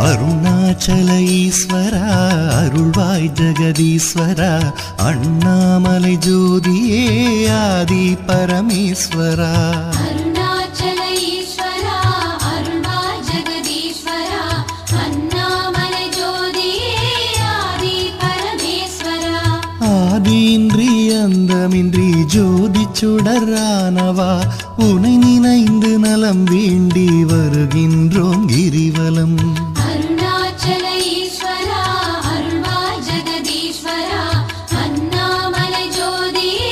அருணாச்சல ஈஸ்வரா அருள்வாய் ஜெகதீஸ்வரா அண்ணாமலை ஜோதியே ஆதி பரமேஸ்வரா அருணாச்சல ஈஸ்வரா அருள்வாய் ஜெகதீஸ்வரா அண்ணாமலை ஜோதியே ஆதி பரமேஸ்வரா ஆதியின்றி அந்தமின்றி ஜோதி சுடரானவா உனை நினைந்து நலம் வேண்டி வருகின்றோம் கிரிவலம் அருணாச்சல ஈஸ்வரா அருள்வாய் ஜெகதீஸ்வரா அண்ணாமலை ஜோதியே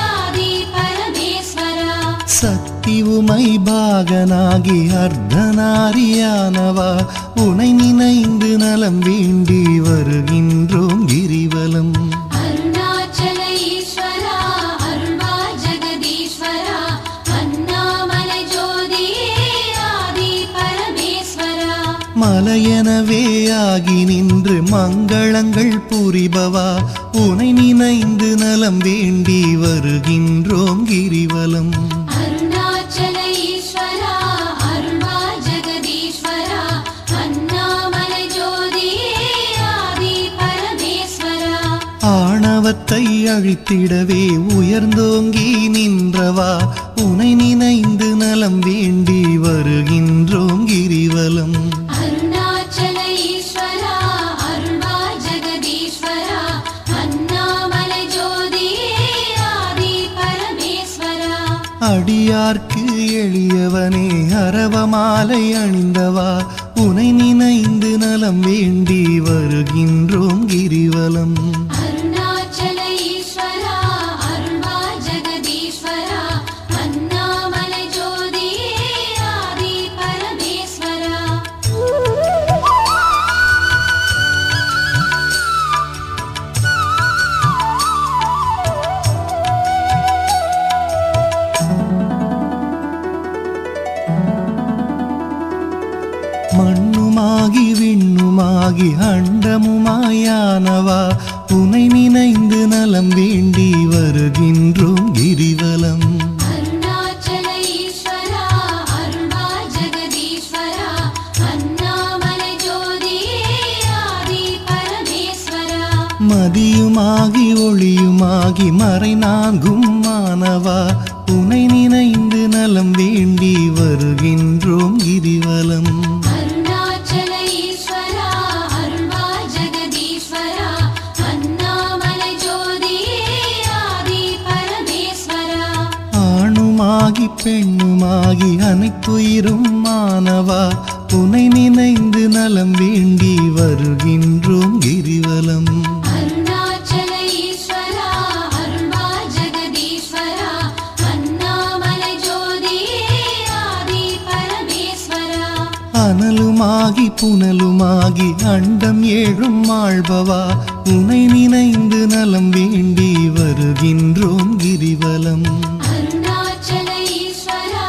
ஆதி பரமேஸ்வரா சக்தி உமை பாகனாகி அர்த்தநாரியானவா உனை நினைந்து நலம் வேண்டி வருகின்றோம் கிரிவலம் அருணாச்சல ஈஸ்வரா அருள்வாய் ஜெகதீஸ்வரா அண்ணாமலை ஜோதியே ஆதி பரமேஸ்வரா மலையெனவே ஆகி நின்று மங்களங்கள் புரிபவா உனை நினைந்து நலம் வேண்டி வருகின்றோம் கிரிவலம் அருணாச்சல ஈஸ்வரா அருள்வாய் ஜெகதீஸ்வரா அண்ணாமலை ஜோதியே ஆதி பரமேஸ்வரா ஆணவத்தை அழித்திடவே உயர்ந்தோங்கி நின்றவா உனை நினைந்து நலம் வேண்டி வருகின்றோம் கிரிவலம் அருணாச்சல ஈஸ்வரா அருள்வாய் ஜெகதீஸ்வரா அண்ணாமலை ஜோதியே ஆதி பரமேஸ்வரா அடியார்க்கு எளியவனே அரவமாலை அணிந்தவா உனை நினைந்து நலம் வேண்டி வருகின்றோம் கிரிவலம் அருணாச்சல ஈஸ்வரா அருள்வாய் ஜெகதீஸ்வரா அண்ணாமலை ஜோதியே ஆதி பரமேஸ்வரா மண்ணுமாகி விண்ணுமாகி அண்டமுமாயானவா உனை நினைந்து நலம் வேண்டி வருகின்றோம் கிரிவலம் அருணாச்சல ஈஸ்வரா அருள்வாய் ஜெகதீஸ்வரா அண்ணாமலை ஜோதியே ஆதி பரமேஸ்வரா மதியுமாகி ஒளியுமாகி மறைநான்கும் மானவா உனை நினைந்து நலம் வேண்டி வருகின்றோம் கிரிவலம் அருணாச்சல ஈஸ்வரா அருள்வாய் ஜெகதீஸ்வரா அண்ணாமலை ஜோதியே ஆதி பரமேஸ்வரா ஆணுமாகி பெண்ணுமாகி அனைத்துயிரும் மானவா உனை நினைந்து நலம் வேண்டி வருகின்றோம் கிரிவலம் அருணாச்சல ஈஸ்வரா அருள்வாய் ஜெகதீஸ்வரா அண்ணாமலை ஜோதியே ஆதி பரமேஸ்வரா அனலுமாகி புனலுமாகி அண்டம் ஏழும் ஆள்பவா உனை நினைந்து நலம் வேண்டி வருகின்றோம் கிரிவலம் அருணாச்சல ஈஸ்வரா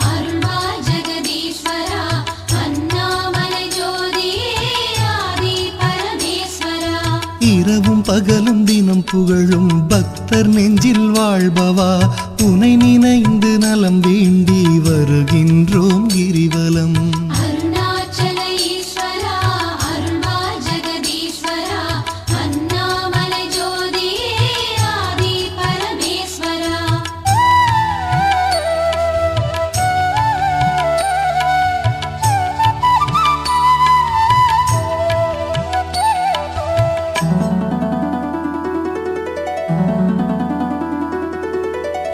அருள்வாய் ஜெகதீஸ்வரா அண்ணாமலை ஜோதியே ஆதி பரமேஸ்வரா இரவும் பகலும் தினம் புகழும் பக்தர் நெஞ்சில் வாழ்பவா உனை நினைந்து நலம் வேண்டி வருகின்றோம் கிரிவலம் அருணாச்சல ஈஸ்வரா அருள்வாய் ஜெகதீஸ்வரா அண்ணாமலை ஜோதியே ஆதி பரமேஸ்வரா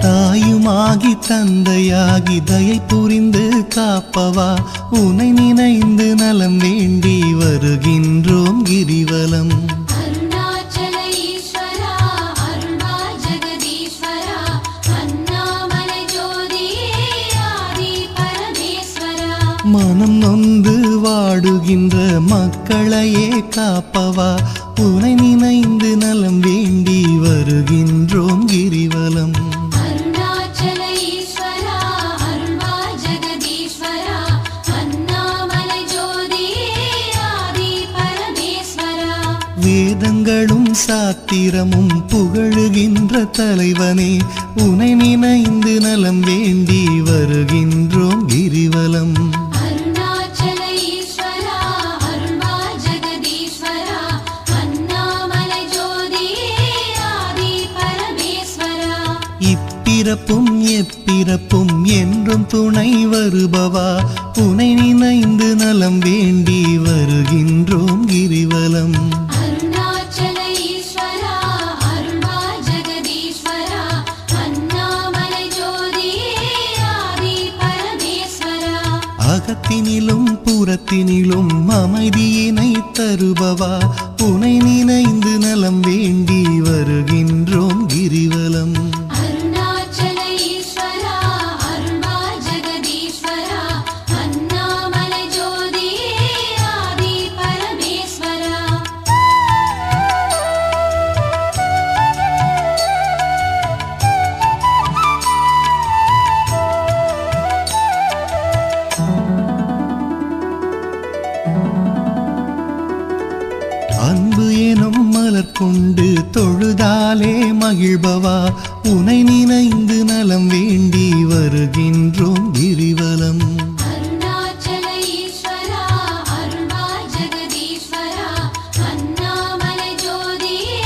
தாயுமாகி தந்தையாகி தயை புரிந்து காப்பவா உனை நினைந்து நலம் வேண்டி வருகின்றோம் கிரிவலம் அருணாச்சல ஈஸ்வரா அருள்வாய் ஜெகதீஸ்வரா அண்ணாமலை ஜோதியே ஆதி பரமேஸ்வரா மனம் நொந்து வாடுகின்ற மக்களையே காப்பவா உனை நினைந்து நலம் வேண்டி வருகின்றோம் கிரிவலம் அருணாச்சல ஈஸ்வரா அருள்வாய் ஜெகதீஸ்வரா அண்ணாமலை ஜோதியே ஆதி பரமேஸ்வரா வேதங்களும் சாத்திரமும் புகழுகின்ற தலைவனே உனை நினைந்து நலம் வேண்டி வருகின்றோம் கிரிவலம் அருணாச்சல ஈஸ்வரா அருள்வாய் இப்பிறப்பும் எப்பிறப்பும் என்றும் துணை வருபவா உனை நினைந்து நலம் வேண்டி வருகின்றோம் கிரிவலம். அருணாச்சல ஈஸ்வரா அருள்வா ஜெகதீஸ்வரா அண்ணாமலை ஜோதியே ஆதி பரமேஸ்வரா. அகத்தினிலும் புறத்தினிலும் அமைதியினை தருபவா உனை நினைந்து நலம் வேண்டி வருகின்றோம் கிரிவலம். அருணாச்சல ஈஸ்வரா அருள்வா ஜெகதீஸ்வரா அண்ணாமலை ஜோதியே ஆதி பரமேஸ்வரா. அன்பு எனும் மலர் கொண்டு தொழுதாலே மகிழ்பவா உனை நினைந்து நலம் வேண்டி வருகின்றோம் கிரிவலம். அருணாச்சல ஈஸ்வரா அருள்வா ஜெகதீஸ்வரா அண்ணாமலை ஜோதியே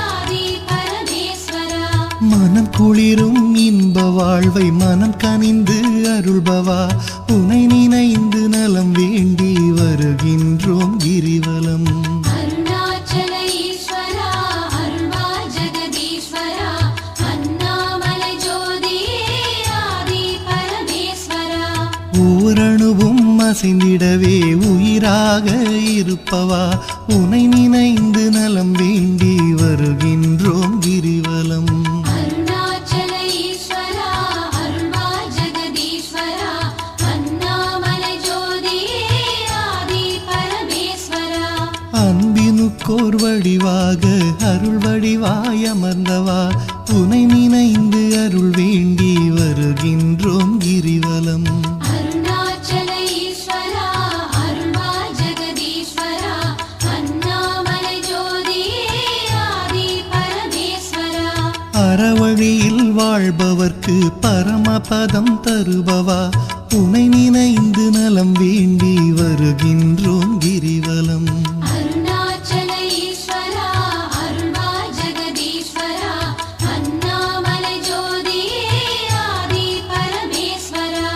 ஆதி பரமேஸ்வரா. மனம் குளிரும் இன்ப வாழ்வை மனம் கனிந்து அருள்பவா உனை நினைந்து நலம் வேண்டி வருகின்றோம் கிரிவலம். அருணாச்சல ஈஸ்வரா அருள்வா ஜெகதீஸ்வரா அண்ணாமலை ஜோதியே ஆதி பரமேஸ்வரா. ஓரணுவும் அசைந்திடவே உயிராக இருப்பவா உனை நினைந்து நலம் வேண்டி வருகின்றோம் கிரிவலம். அருணாச்சல ஈஸ்வரா அருள்வா ஜெகதீஸ்வரா அண்ணாமலை ஜோதியே ஆதி பரமேஸ்வரா. அன்பினுக்கோர் வடிவாக அருள் வடிவாய் அமர்ந்தவா உனை நினைந்து அருள் வேண்டி வருகின்றோம் கிரிவலம். அருணாச்சல ஈஸ்வரா அருள்வா ஜெகதீஸ்வரா அண்ணாமலை ஜோதியே ஆதி பரமேஸ்வரா. அறவழியில் வாழ்பவர்க்கு பரமபதம் தருபவா உனை நினைந்து நலம் வேண்டி வருகின்றோம் கிரிவலம். அருணாச்சல ஈஸ்வரா அருள்வா ஜெகதீஸ்வரா அண்ணாமலை ஜோதியே ஆதி பரமேஸ்வரா.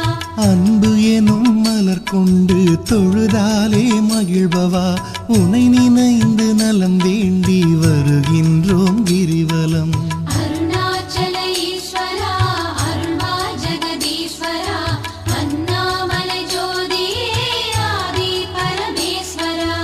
அன்பு எனும் மலர் கொண்டு தொழுதாலே மகிழ்பவா உனை நினைந்து நலம் வேண்டி வருகின்றோம் கிரிவலம். அருணாச்சல ஈஸ்வரா அருள்வா ஜெகதீஸ்வரா அண்ணாமலை ஜோதியே ஆதி பரமேஸ்வரா.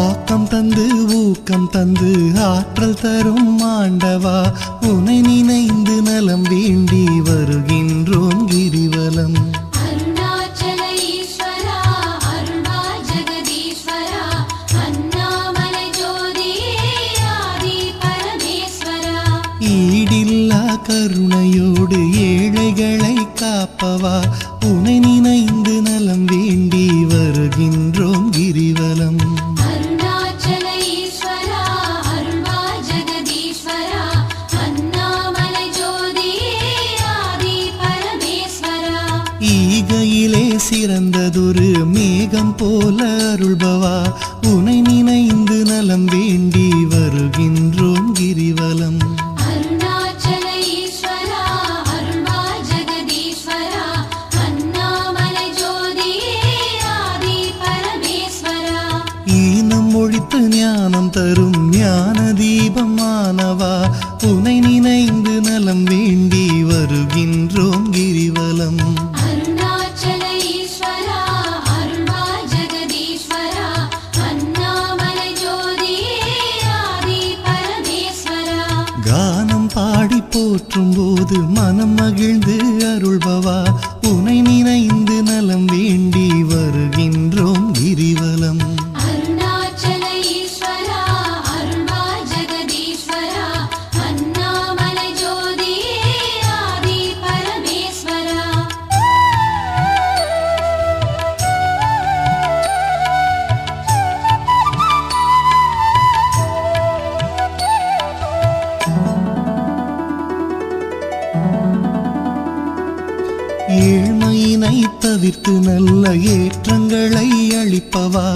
ஆக்கம் தந்து ஊக்கம் தந்து ஆற்றல் தரும் ஆண்டவா உனை நினைந்து நலம் வேண்டி வருகின்றோம் கிரிவலம். அருணாச்சல ஈஸ்வரா அருள்வா ஜெகதீஸ்வரா அண்ணாமலை ஜோதியே ஆதி பரமேஸ்வரா. ஈடில்லா கருணையோடு ஏழைகளை காப்பவா உனை நினைந்து நலம் வேண்டி வருகின்றோம் கிரிவலம். அருணாச்சல ஈஸ்வரா அருள்வா ஜெகதீஸ்வரா அண்ணாமலை ஜோதியே ஆதி பரமேஸ்வரா. ஈகையிலே சிறந்ததொரு மேகம் போல அருள்பவா உனை நினைந்து நலம் வேண்டி வருகின்றோம் கிரிவலம். அருணாச்சல ஈஸ்வரா அருள்வா ஜெகதீஸ்வரா அண்ணாமலை ஜோதியே ஆதி பரமேஸ்வரா. ஈனம் ஒழித்து ஞானம் தரும் ஞான தீபமானவா உனை நினைந்து நலம் வேண்டி வருகின்றோம் கிரிவலம். அருணாச்சல ஈஸ்வரா அருள்வா ஜெகதீஸ்வரா அண்ணாமலை ஜோதியே ஆதி பரமேஸ்வரா. கானம் பாடி போற்றும் போது மனம் மகிழ்ந்து அருள்பவா உனை நினைந்து நலம் வேண்டி வருகின்றோம் கிரிவலம். அருணாச்சல ஈஸ்வரா அருள்வா ஜெகதீஸ்வரா அண்ணாமலை ஜோதியே ஆதி பரமேஸ்வரா. தவிர்த்து நல்ல ஏற்றங்களை அளிப்பவா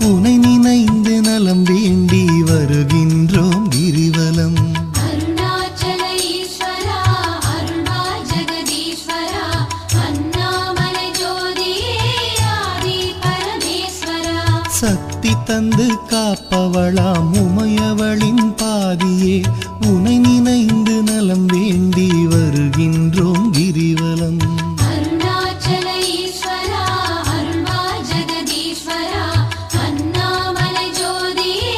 உனை நினைந்து நலம் வேண்டி வருகின்றோம் கிரிவலம். அருணாச்சல ஈஸ்வரா அருள்வா ஜெகதீஸ்வரா அண்ணாமலை ஜோதியே ஆதி பரமேஸ்வரா. சக்தி தந்து காப்பவளாம் உமையவளின் பாதியே உனை நினைந்து நலம் வேண்டி வருகின்றோம் கிரிவலம். அருணாச்சல ஈஸ்வரா அருள்வா ஜெகதீஸ்வரா அண்ணாமலை ஜோதியே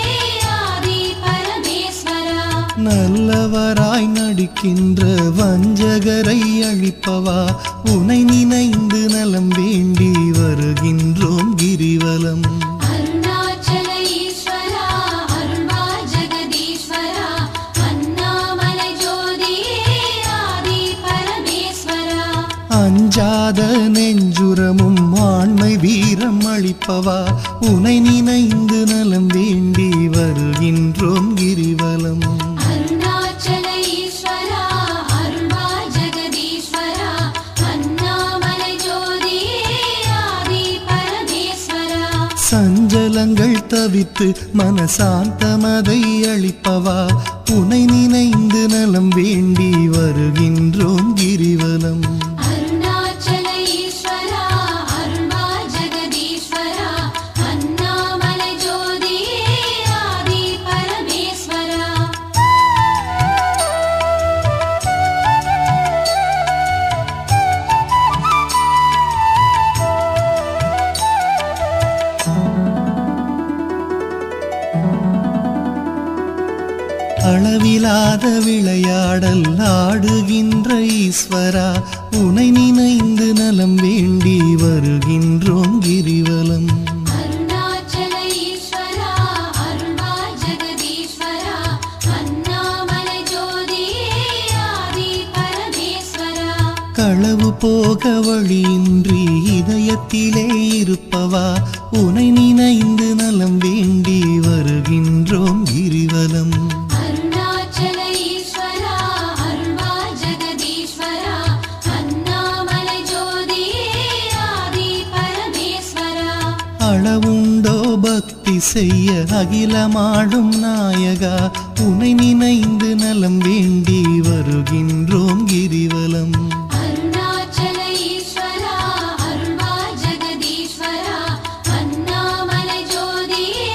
ஆதி பரமேஸ்வரா. நல்லவராய் நடிக்கின்ற வஞ்சகரை அழிப்பவா உனை நினைந்து நலம் வேண்டி வருகின்றோம் கிரிவலம். அருணாச்சல ஈஸ்வரா அருள்வா ஜெகதீஸ்வரா அண்ணாமலை ஜோதியே ஆதி பரமேஸ்வரா. அஞ்சாத நெஞ்சுரமும் ஆண்மை வீரம் அளிப்பவா உனை நினைந்து நலம் வேண்டி வருகின்றோம் கிரிவலம். அருணாச்சல ஈஸ்வரா அருள்வா ஜெகதீஸ்வரா அண்ணாமலை ஜோதியே ஆதி பரமேஸ்வரா. சஞ்சலங்கள் தவித்து மனசாந்தமதை அளிப்பவா உனை நினைந்து நலம் வேண்டி வருகின்றோம் கிரிவலம். அருணாச்சல ஈஸ்வரா அருள்வா ஜெகதீஸ்வரா அண்ணாமலை ஜோதியே ஆதி பரமேஸ்வரா. அளவிலாத விளையாடல் ஆடுகின்ற ஈஸ்வரா உனை நினைந்து நலம் வேண்டி வருகின்றோம் கிரிவலம். அருணாச்சல ஈஸ்வரா அருள்வா ஜெகதீஸ்வரா அண்ணாமலை ஜோதியே ஆதி பரமேஸ்வரா. களவு போக வழியின்றி இதயத்திலே இருப்பவா உனை நினைந்து நலம் வேண்டி வருகின்றோம் கிரிவலம். அருணாச்சல ஈஸ்வரா அருள்வா ஜெகதீஸ்வரா அண்ணாமலை ஜோதியே ஆதி பரமேஸ்வரா. அளவுண்டோ பக்தி செய்ய அகிலமாடும் நாயகா உனை நினைந்து நலம் வேண்டி வருகின்றோம் கிரிவலம். அருணாச்சல ஈஸ்வரா அருள்வா ஜெகதீஸ்வரா அண்ணாமலை ஜோதியே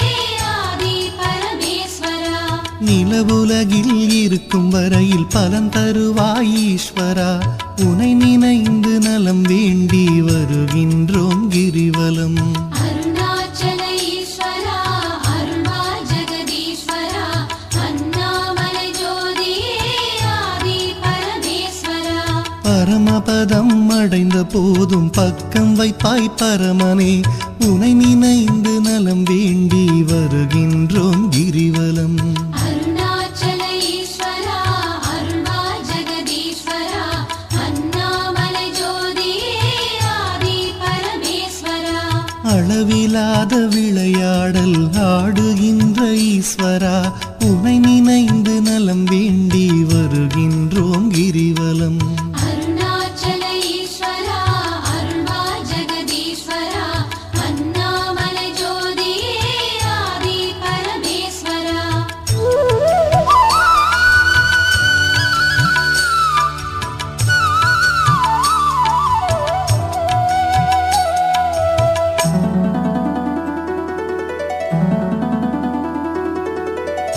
ஆதி பரமேஸ்வரா. நிலவுலகில் இருக்கும் வரையில் பலன் தருவாய் ஈஸ்வரா உனை நினைந்து நலம் வேண்டி வருகின்றோம் கிரிவலம். அருணாச்சல ஈஸ்வரா அருள்வா ஜெகதீஸ்வரா அண்ணாமலை ஜோதியே ஆதி பரமேஸ்வரா. பரமபதம் அடைந்த போதும் பக்கம் வைப்பாய் பரமனே உனை நினைந்து நலம் வேண்டி வருகின்றோம் கிரிவலம். அருணாச்சல ஈஸ்வரா அருள்வா ஜெகதீஸ்வரா அண்ணாமலை ஜோதியே ஆதி பரமேஸ்வரா. அளவிலாத விளையாடல் ஆடுகின்ற ஈஸ்வரா உனை நினைந்து நலம் வேண்டி வருகின்றோம் கிரிவலம். அருணாச்சல ஈஸ்வரா அருள்வா ஜெகதீஸ்வரா அண்ணாமலை ஜோதியே ஆதி பரமேஸ்வரா.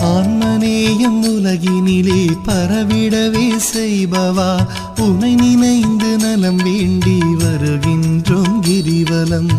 ஆன்மநேயம் உலகினிலே பரவிடவே செய்பவா உனை நினைந்து நலம் வேண்டி வருகின்றோம் கிரிவலம்.